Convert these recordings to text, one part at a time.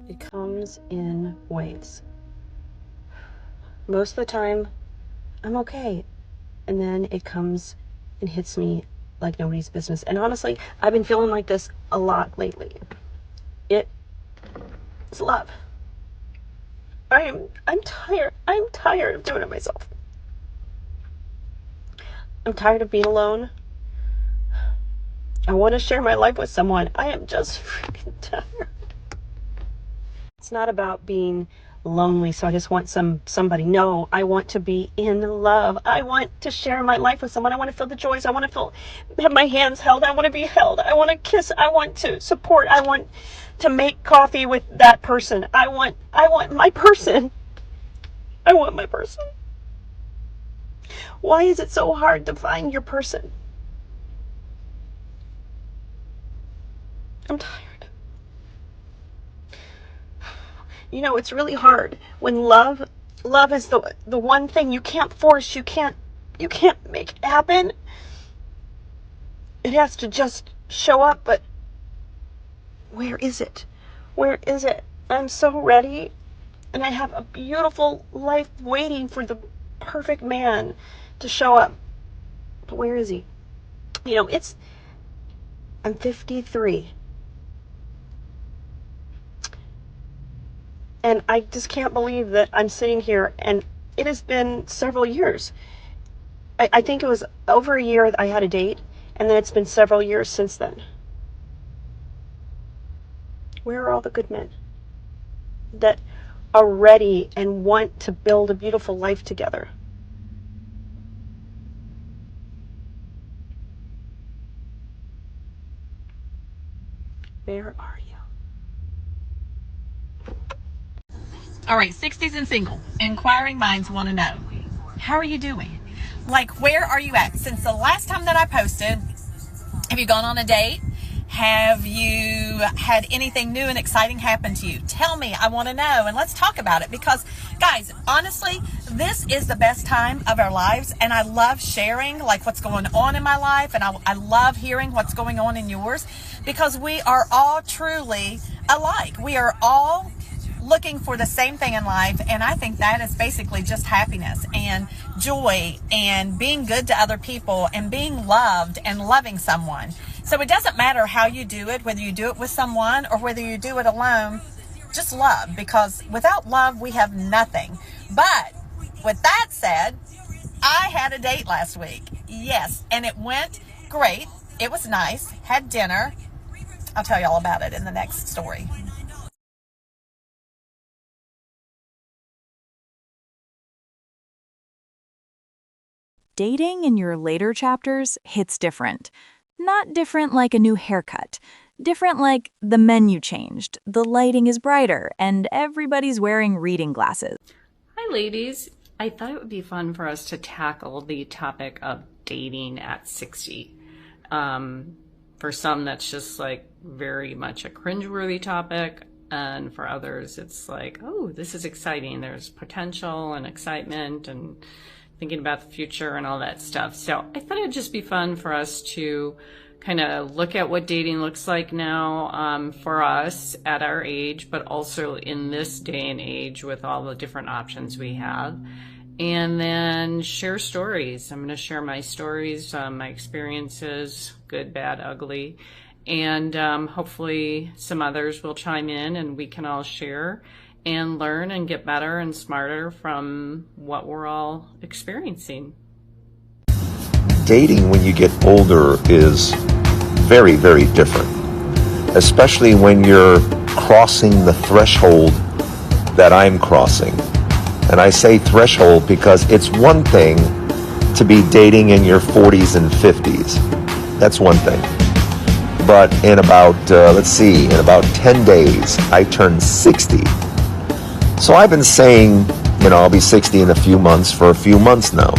It comes in waves. Most of the time, I'm okay. And then it comes and hits me like nobody's business. And honestly, I've been feeling like this a lot lately. It's love. I'm tired. I'm tired of doing it myself. I'm tired of being alone. I want to share my life with someone. I am just freaking tired. It's not about being lonely, so I just want somebody. No, I want to be in love. I want to share my life with someone. I want to feel the joys. I want to have my hands held. I want to be held. I want to kiss. I want to support. I want to make coffee with that person. I want my person. I want my person. Why is it so hard to find your person? I'm tired. It's really hard when love is the one thing you can't force, you can't make it happen. It has to just show up, but where is it? Where is it? I'm so ready, and I have a beautiful life waiting for the perfect man to show up. But where is he? I'm 53. And I just can't believe that I'm sitting here, and it has been several years. I think it was over a year that I had a date, and then it's been several years since then. Where are all the good men that are ready and want to build a beautiful life together? Where are you? All right, 60s and single. Inquiring minds want to know, how are you doing? Like, where are you at? Since the last time that I posted, have you gone on a date? Have you had anything new and exciting happen to you? Tell me, I want to know, and let's talk about it, because guys, honestly, this is the best time of our lives, and I love sharing like what's going on in my life, and I love hearing what's going on in yours, because we are all truly alike. We are all looking for the same thing in life, and I think that is basically just happiness and joy and being good to other people and being loved and loving someone. So it doesn't matter how you do it, whether you do it with someone or whether you do it alone. Just love, because without love we have nothing. But with that said, I had a date last week. Yes, and it went great. It was nice. Had dinner. I'll tell you all about it in the next story. Dating in your later chapters hits different. Not different like a new haircut. Different like the menu changed, the lighting is brighter, and everybody's wearing reading glasses. Hi ladies, I thought it would be fun for us to tackle the topic of dating at 60. For some that's just like very much a cringeworthy topic, and for others it's like, oh, this is exciting. There's potential and excitement and thinking about the future and all that stuff. So I thought it'd just be fun for us to kind of look at what dating looks like now for us at our age, but also in this day and age with all the different options we have. And then share stories. I'm going to share my stories, my experiences, good, bad, ugly. And hopefully some others will chime in and we can all share and learn and get better and smarter from what we're all experiencing. Dating when you get older is very, very different, especially when you're crossing the threshold that I'm crossing. And I say threshold because it's one thing to be dating in your 40s and 50s. That's one thing. But in about, in about 10 days, I turn 60. So I've been saying, I'll be 60 in a few months for a few months now.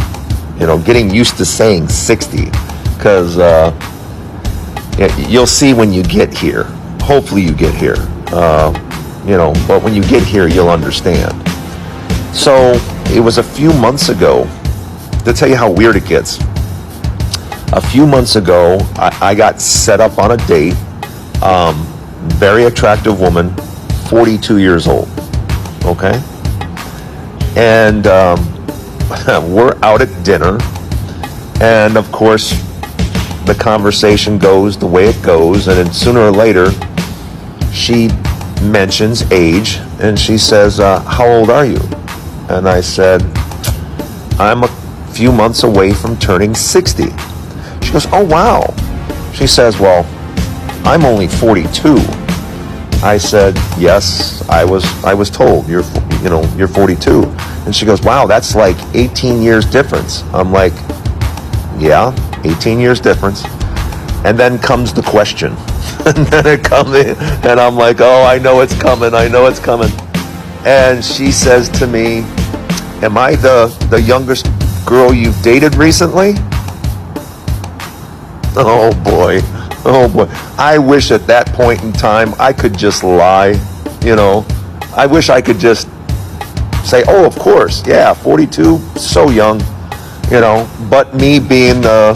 Getting used to saying 60, because you'll see when you get here. Hopefully you get here. But when you get here, you'll understand. So it was a few months ago, to tell you how weird it gets. A few months ago, I got set up on a date. Very attractive woman, 42 years old. Okay? And we're out at dinner. And of course, the conversation goes the way it goes. And then sooner or later, she mentions age. And she says, how old are you? And I said, I'm a few months away from turning 60. She goes, oh, wow. She says, well, I'm only 42. I said, yes, I was told you're 42. And she goes, wow, that's like 18 years difference. I'm like, yeah, 18 years difference. And then comes the question. And then it comes in, and I'm like, oh, I know it's coming. And she says to me, am I the youngest girl you've dated recently? Oh boy. I wish at that point in time I could just lie, I wish I could just say, oh, of course, yeah, 42, so young, But me being the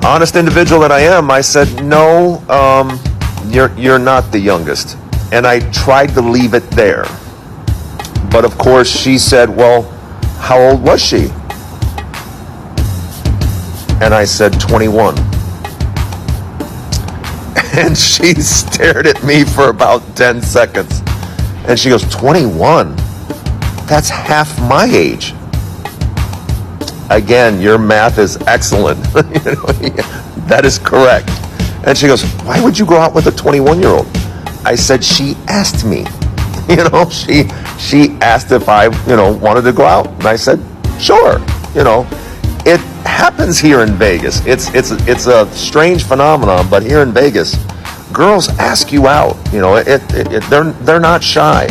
honest individual that I am, I said, no, you're not the youngest. And I tried to leave it there. But of course she said, well, how old was she? And I said, 21. And she stared at me for about 10 seconds. And she goes, 21? That's half my age. Again, your math is excellent. That is correct. And she goes, why would you go out with a 21-year-old? I said, she asked me. She asked if I, wanted to go out. And I said, sure. It happens here in Vegas. It's a strange phenomenon, but here in Vegas, girls ask you out. They're not shy.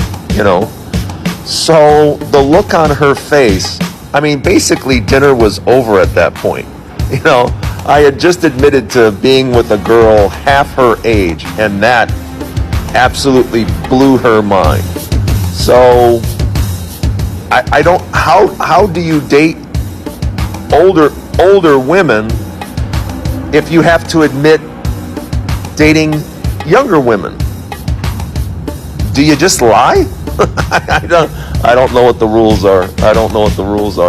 So the look on her face, basically dinner was over at that point. I had just admitted to being with a girl half her age, and that absolutely blew her mind. So I don't. How do you date older women if you have to admit dating younger women? Do you just lie? I don't know what the rules are.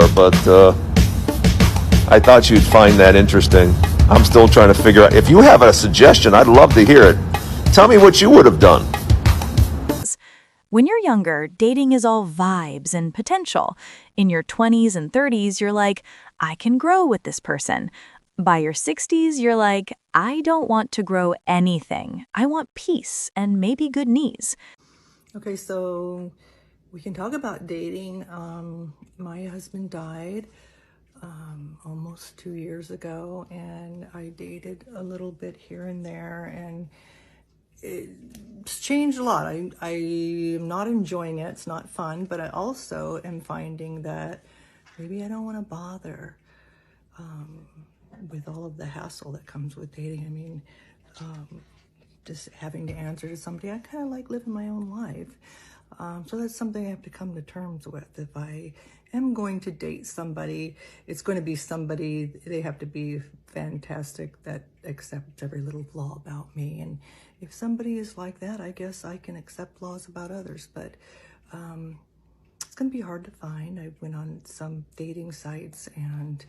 But I thought you'd find that interesting. I'm still trying to figure out. If you have a suggestion, I'd love to hear it. Tell me what you would have done. When you're younger, dating is all vibes and potential. In your 20s and 30s, you're like, I can grow with this person. By your 60s, you're like, I don't want to grow anything. I want peace and maybe good knees. Okay, so we can talk about dating. My husband died almost 2 years ago, and I dated a little bit here and there, and it's changed a lot. I am not enjoying it. It's not fun, but I also am finding that maybe I don't want to bother with all of the hassle that comes with dating. Just having to answer to somebody. I kind of like living my own life. So that's something I have to come to terms with. If I am going to date somebody, it's going to be somebody, they have to be fantastic, that accepts every little flaw about me. And if somebody is like that, I guess I can accept flaws about others. But it's going to be hard to find. I went on some dating sites and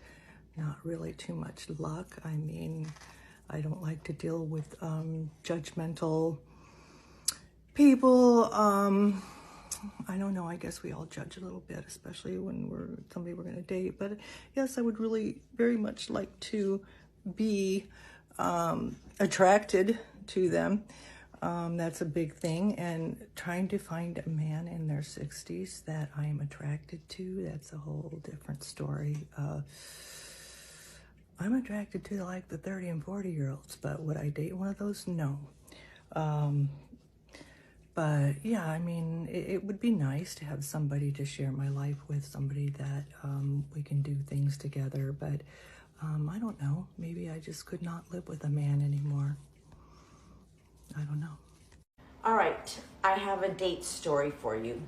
not really too much luck. I don't like to deal with judgmental people. I don't know, I guess we all judge a little bit, especially when somebody we're going to date. But yes, I would really very much like to be attracted to them. That's a big thing. And trying to find a man in their 60s that I am attracted to, that's a whole different story. I'm attracted to like the 30 and 40-year-olds, but would I date one of those? No. But yeah, it would be nice to have somebody to share my life with, somebody that we can do things together. But I don't know. Maybe I just could not live with a man anymore. I don't know. All right, I have a date story for you.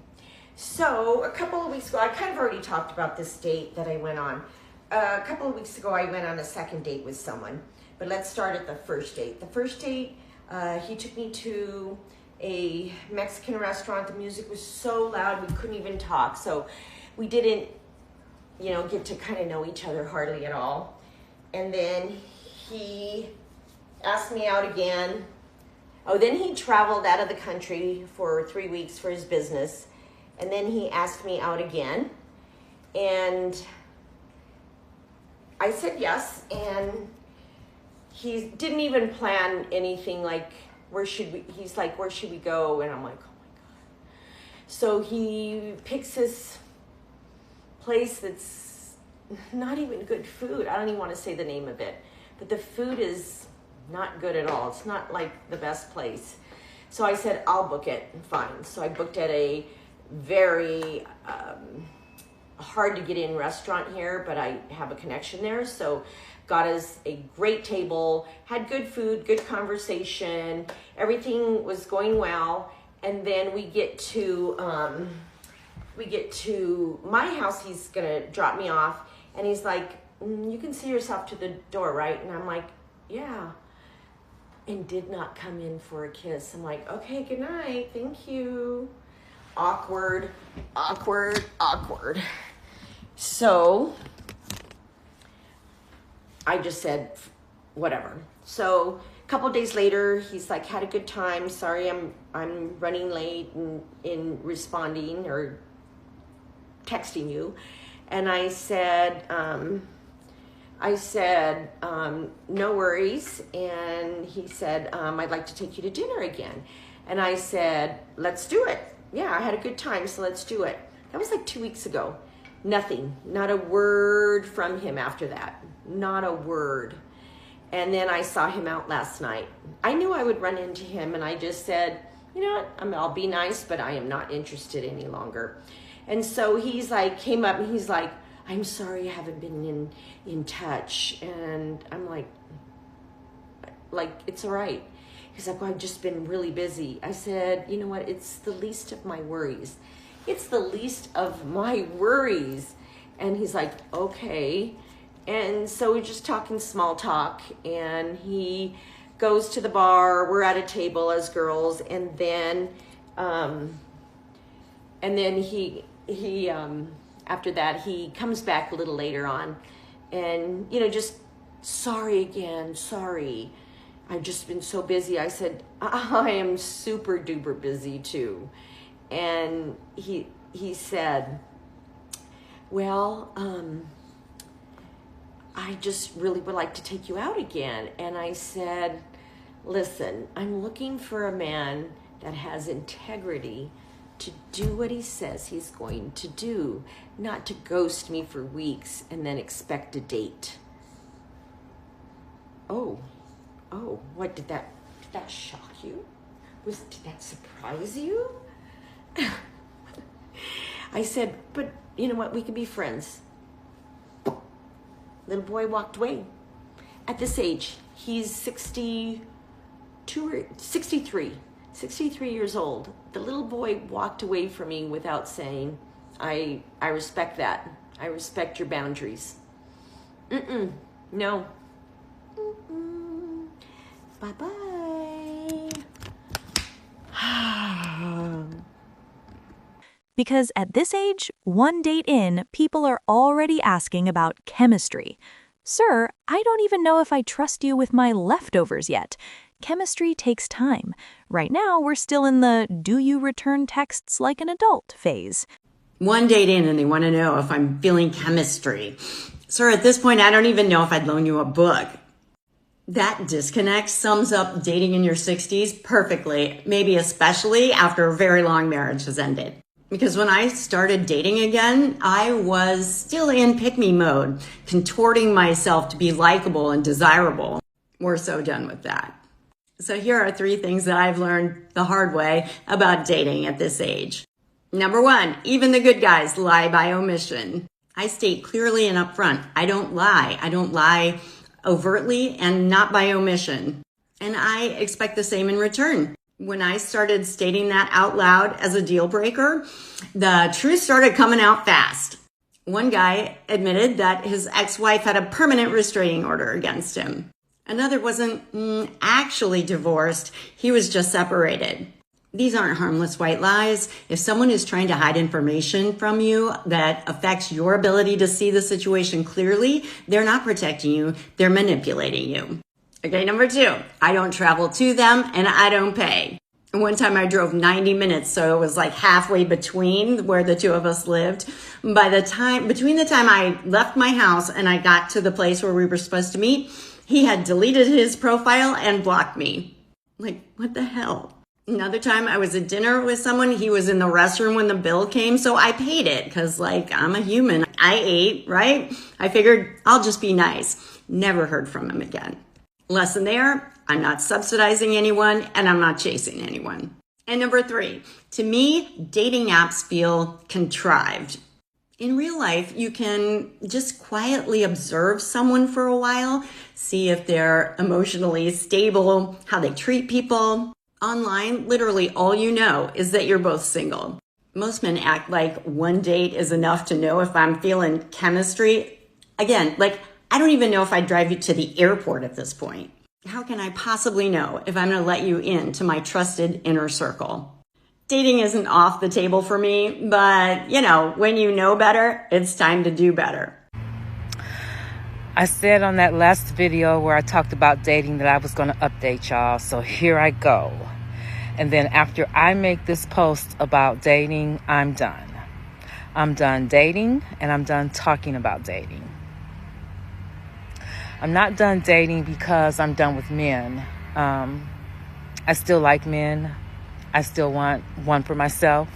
So a couple of weeks ago, I kind of already talked about this date that I went on. A couple of weeks ago, I went on a second date with someone, but let's start at the first date. The first date, he took me to a Mexican restaurant. The music was so loud we couldn't even talk. So we didn't, get to kind of know each other hardly at all. And then he asked me out again. Oh, then he traveled out of the country for 3 weeks for his business. And then he asked me out again. And I said yes. And he didn't even plan anything like, he's like, where should we go? And I'm like, oh my God. So he picks this place that's not even good food. I don't even want to say the name of it, but the food is not good at all. It's not like the best place. So I said, I'll book it. Fine. So I booked at a very hard to get in restaurant here, but I have a connection there. So got us a great table, had good food, good conversation. Everything was going well. And then we get to my house. He's going to drop me off. And he's like, you can see yourself to the door, right? And I'm like, yeah. And did not come in for a kiss. I'm like, okay, good night. Thank you. Awkward. So I just said, whatever. So a couple of days later, he's like, had a good time. Sorry, I'm running late in responding or texting you. And I said, no worries. And he said, I'd like to take you to dinner again. And I said, let's do it. Yeah, I had a good time, so let's do it. That was like 2 weeks ago. Nothing, not a word from him after that. Not a word. And then I saw him out last night. I knew I would run into him, and I just said, you know what, I'll be nice, but I am not interested any longer. And so he's like, came up and he's like, I'm sorry I haven't been in touch. And I'm like, it's all right. He's like, well, I've just been really busy. I said, you know what, it's the least of my worries. It's the least of my worries. And he's like, okay. And so we're just talking small talk, and he goes to the bar. We're at a table as girls, and then he after that he comes back a little later on, and just sorry again, sorry. I've just been so busy. I said, I am super duper busy too. And he said, well, I just really would like to take you out again. And I said, listen, I'm looking for a man that has integrity to do what he says he's going to do, not to ghost me for weeks and then expect a date. Oh, what did that shock you? Did that surprise you? I said, but you know what? We can be friends. Little boy walked away. At this age, he's 63 years old. The little boy walked away from me without saying, I respect that. I respect your boundaries. No. Bye-bye. Because at this age, one date in, people are already asking about chemistry. Sir, I don't even know if I trust you with my leftovers yet. Chemistry takes time. Right now, we're still in the do you return texts like an adult phase. One date in and they want to know if I'm feeling chemistry. Sir, at this point, I don't even know if I'd loan you a book. That disconnect sums up dating in your 60s perfectly, maybe especially after a very long marriage has ended. Because when I started dating again, I was still in pick-me mode, contorting myself to be likable and desirable. We're so done with that. So here are 3 things that I've learned the hard way about dating at this age. Number 1, even the good guys lie by omission. I state clearly and upfront, I don't lie. I don't lie overtly and not by omission. And I expect the same in return. When I started stating that out loud as a deal breaker, the truth started coming out fast. One guy admitted that his ex-wife had a permanent restraining order against him. Another wasn't actually divorced, he was just separated. These aren't harmless white lies. If someone is trying to hide information from you that affects your ability to see the situation clearly, they're not protecting you, they're manipulating you. Okay, number 2, I don't travel to them and I don't pay. One time I drove 90 minutes, so it was like halfway between where the two of us lived. Between the time I left my house and I got to the place where we were supposed to meet, he had deleted his profile and blocked me. Like, what the hell? Another time I was at dinner with someone, he was in the restroom when the bill came, so I paid it because, like, I'm a human. I ate, right? I figured I'll just be nice. Never heard from him again. Lesson there, I'm not subsidizing anyone and I'm not chasing anyone. And number 3, to me, dating apps feel contrived. In real life, you can just quietly observe someone for a while, see if they're emotionally stable, how they treat people. Online, literally all you know is that you're both single. Most men act like one date is enough to know if I'm feeling chemistry. Again, like, I don't even know if I'd drive you to the airport at this point. How can I possibly know if I'm going to let you into my trusted inner circle? Dating isn't off the table for me, but, when you know better, it's time to do better. I said on that last video where I talked about dating that I was going to update y'all, so here I go. And then after I make this post about dating, I'm done. I'm done dating, and I'm done talking about dating. I'm not done dating because I'm done with men. I still like men. I still want one for myself.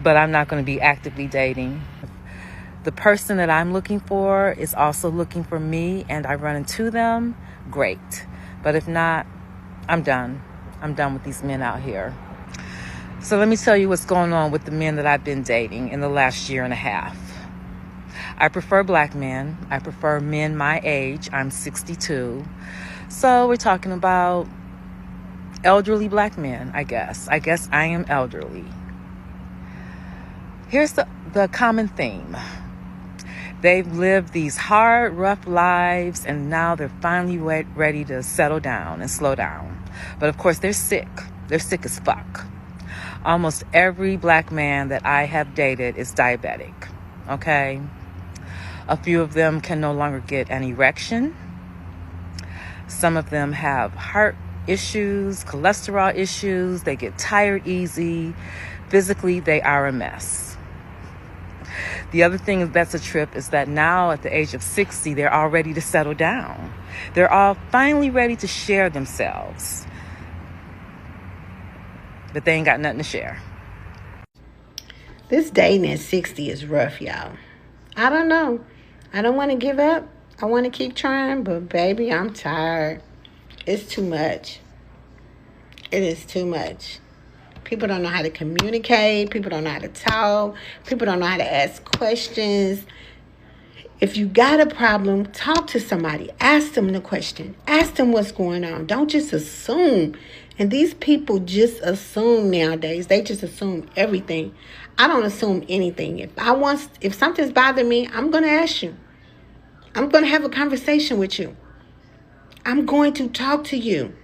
But I'm not going to be actively dating. The person that I'm looking for is also looking for me and I run into them, great. But if not, I'm done. I'm done with these men out here. So let me tell you what's going on with the men that I've been dating in the last year and a half. I prefer black men. I prefer men my age. I'm 62. So we're talking about elderly black men, I guess. I guess I am elderly. Here's the common theme. They've lived these hard, rough lives, and now they're finally ready to settle down and slow down. But of course, they're sick. They're sick as fuck. Almost every black man that I have dated is diabetic, okay? A few of them can no longer get an erection. Some of them have heart issues, cholesterol issues. They get tired easy. Physically, they are a mess. The other thing that's a trip is that now at the age of 60, they're all ready to settle down. They're all finally ready to share themselves. But they ain't got nothing to share. This dating at 60 is rough, y'all. I don't know. I don't want to give up. I want to keep trying, but baby, I'm tired. It's too much. It is too much. People don't know how to communicate. People don't know how to talk. People don't know how to ask questions. If you got a problem, talk to somebody. Ask them the question. Ask them what's going on. Don't just assume. And these people just assume nowadays. They just assume everything. I don't assume anything. If something's bothering me, I'm going to ask you. I'm going to have a conversation with you. I'm going to talk to you.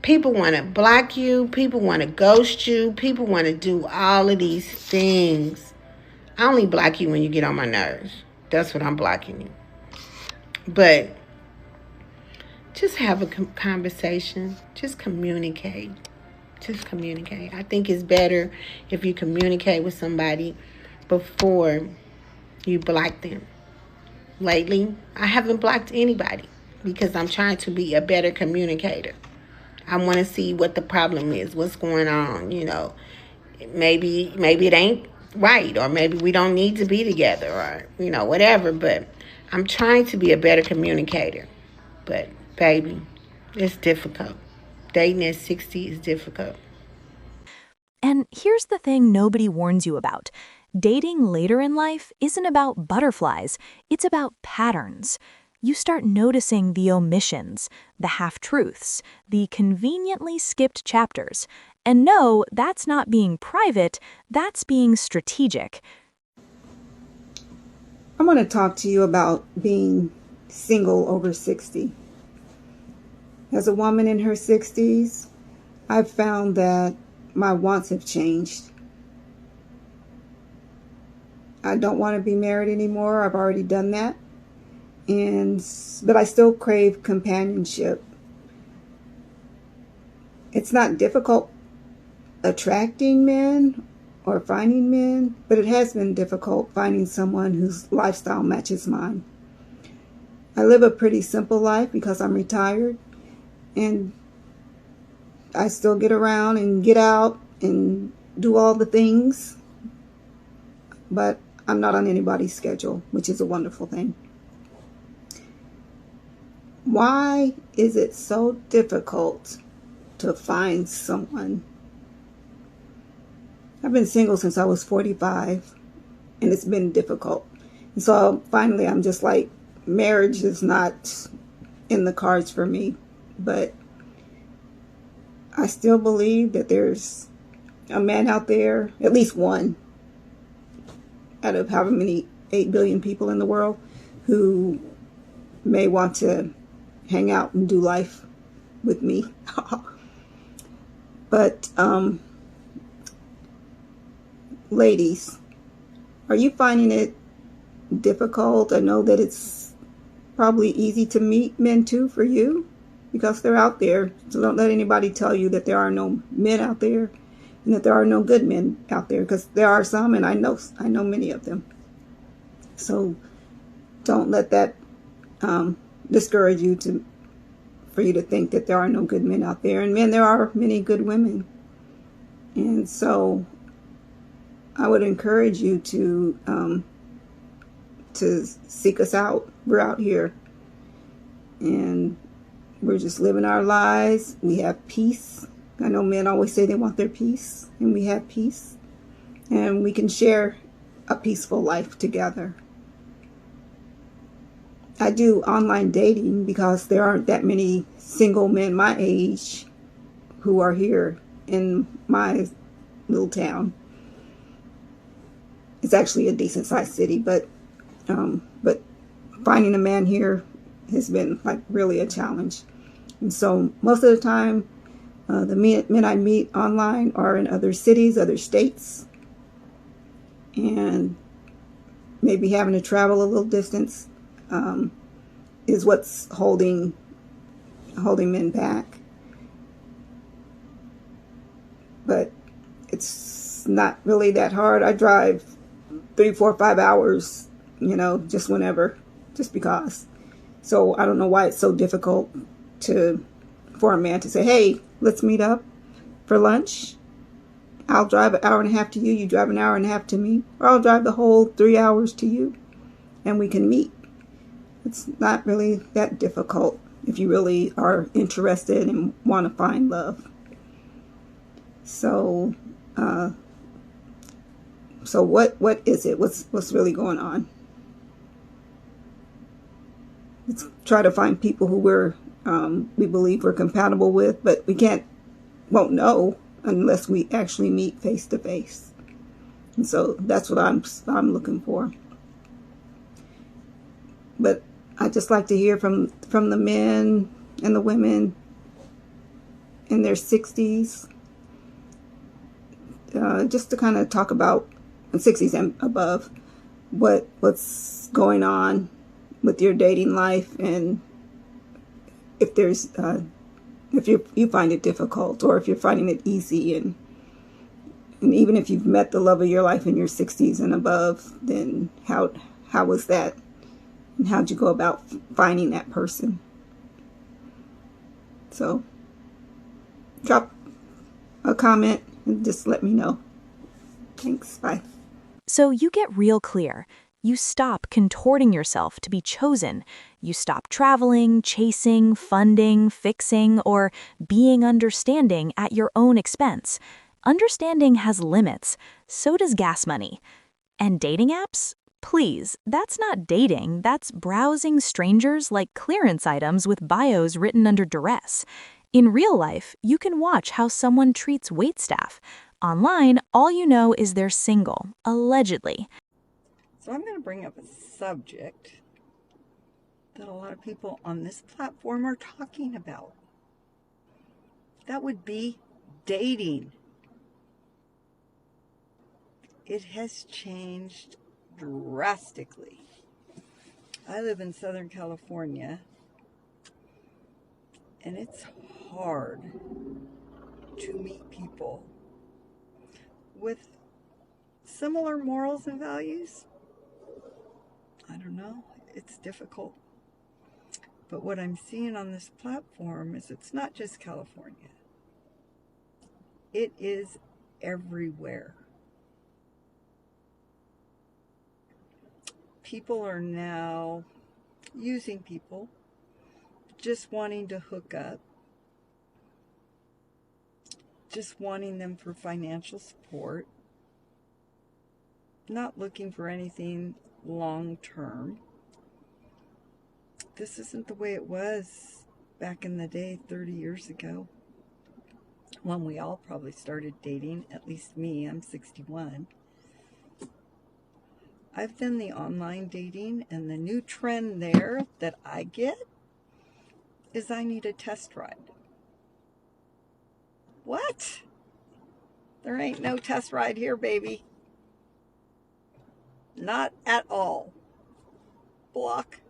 People want to block you. People want to ghost you. People want to do all of these things. I only block you when you get on my nerves. That's what I'm blocking you. But just have a conversation. Just communicate. Just communicate. I think it's better if you communicate with somebody before you block them. Lately, I haven't blocked anybody because I'm trying to be a better communicator. I want to see what the problem is, what's going on, Maybe it ain't right, or maybe we don't need to be together, or, whatever. But I'm trying to be a better communicator. But, baby, it's difficult. Dating at 60 is difficult. And here's the thing nobody warns you about. Dating later in life isn't about butterflies. It's about patterns. You start noticing the omissions, the half-truths, the conveniently skipped chapters. And no, that's not being private, that's being strategic. I want to talk to you about being single over 60. As a woman in her 60s, I've found that my wants have changed. I don't want to be married anymore. I've already done that. But I still crave companionship. It's not difficult attracting men or finding men, but it has been difficult finding someone whose lifestyle matches mine. I live a pretty simple life because I'm retired, and I still get around and get out and do all the things, but I'm not on anybody's schedule, which is a wonderful thing. Why is it so difficult to find someone? I've been single since I was 45, and it's been difficult. And so finally I'm just like, marriage is not in the cards for me, but I still believe that there's a man out there, at least one out of however many 8 billion people in the world, who may want to hang out and do life with me. But ladies, are you finding it difficult? I know that it's probably easy to meet men too for you, because they're out there. So don't let anybody tell you that there are no men out there and that there are no good men out there, because there are some, and I know many of them. So don't let that discourage you for you to think that there are no good men out there. And men, there are many good women. And so I would encourage you to seek us out. We're out here, and we're just living our lives. We have peace. I know men always say they want their peace, and we have peace, and we can share a peaceful life together. I do online dating because there aren't that many single men my age who are here in my little town. It's actually a decent sized city, but finding a man here has been like really a challenge. And so most of the time, the men I meet online are in other cities, other states, and maybe having to travel a little distance is what's holding men back. But it's not really that hard. I drive 3, 4, 5 hours, just whenever, just because. So I don't know why it's so difficult for a man to say, hey, let's meet up for lunch. I'll drive an hour and a half to you, you drive an hour and a half to me, or I'll drive the whole 3 hours to you, and we can meet. It's not really that difficult if you really are interested and want to find love. So what is it? What's really going on? Let's try to find people who we believe we're compatible with, but won't know unless we actually meet face to face. And so that's what I'm looking for. But I just like to hear from the men and the women in their 60s, just to kind of talk about 60s and above, what's going on with your dating life, and if there's if you find it difficult, or if you're finding it easy, and even if you've met the love of your life in your 60s and above, then how was that? And how'd you go about finding that person? So drop a comment and just let me know. Thanks. Bye. So you get real clear. You stop contorting yourself to be chosen. You stop traveling, chasing, funding, fixing, or being understanding at your own expense. Understanding has limits. So does gas money. And dating apps? Please, that's not dating. That's browsing strangers like clearance items with bios written under duress. In real life, you can watch how someone treats waitstaff. Online, all you know is they're single, allegedly. So I'm going to bring up a subject that a lot of people on this platform are talking about. That would be dating. It has changed drastically. I live in Southern California, and it's hard to meet people with similar morals and values. I don't know, it's difficult. But what I'm seeing on this platform is it's not just California. It is everywhere. People are now using people, just wanting to hook up, just wanting them for financial support, not looking for anything long term. This isn't the way it was back in the day 30 years ago, when we all probably started dating, at least me, I'm 61. I've done the online dating, and the new trend there that I get is I need a test ride. What? There ain't no test ride here, baby. Not at all. Block.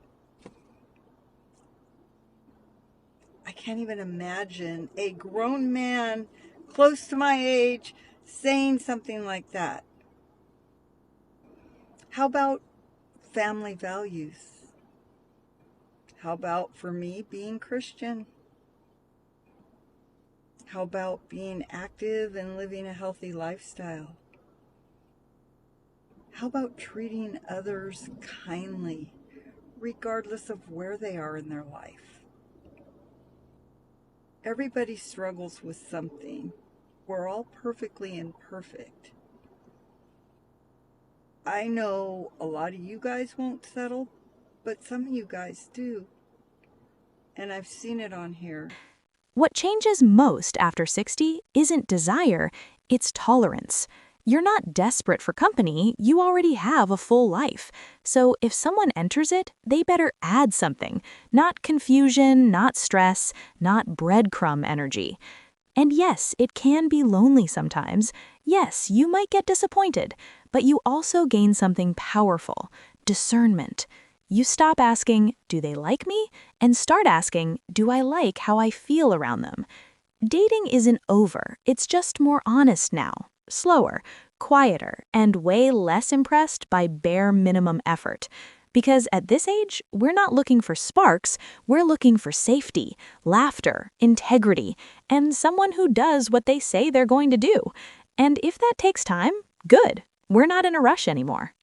I can't even imagine a grown man close to my age saying something like that. How about family values? How about, for me, being Christian? How about being active and living a healthy lifestyle? How about treating others kindly, regardless of where they are in their life? Everybody struggles with something. We're all perfectly imperfect. I know a lot of you guys won't settle, but some of you guys do. And I've seen it on here. What changes most after 60 isn't desire, it's tolerance. You're not desperate for company, you already have a full life. So if someone enters it, they better add something. Not confusion, not stress, not breadcrumb energy. And yes, it can be lonely sometimes. Yes, you might get disappointed, but you also gain something powerful, discernment. You stop asking, do they like me? And start asking, do I like how I feel around them? Dating isn't over, it's just more honest now, slower, quieter, and way less impressed by bare minimum effort. Because at this age, we're not looking for sparks, we're looking for safety, laughter, integrity, and someone who does what they say they're going to do. And if that takes time, good. We're not in a rush anymore.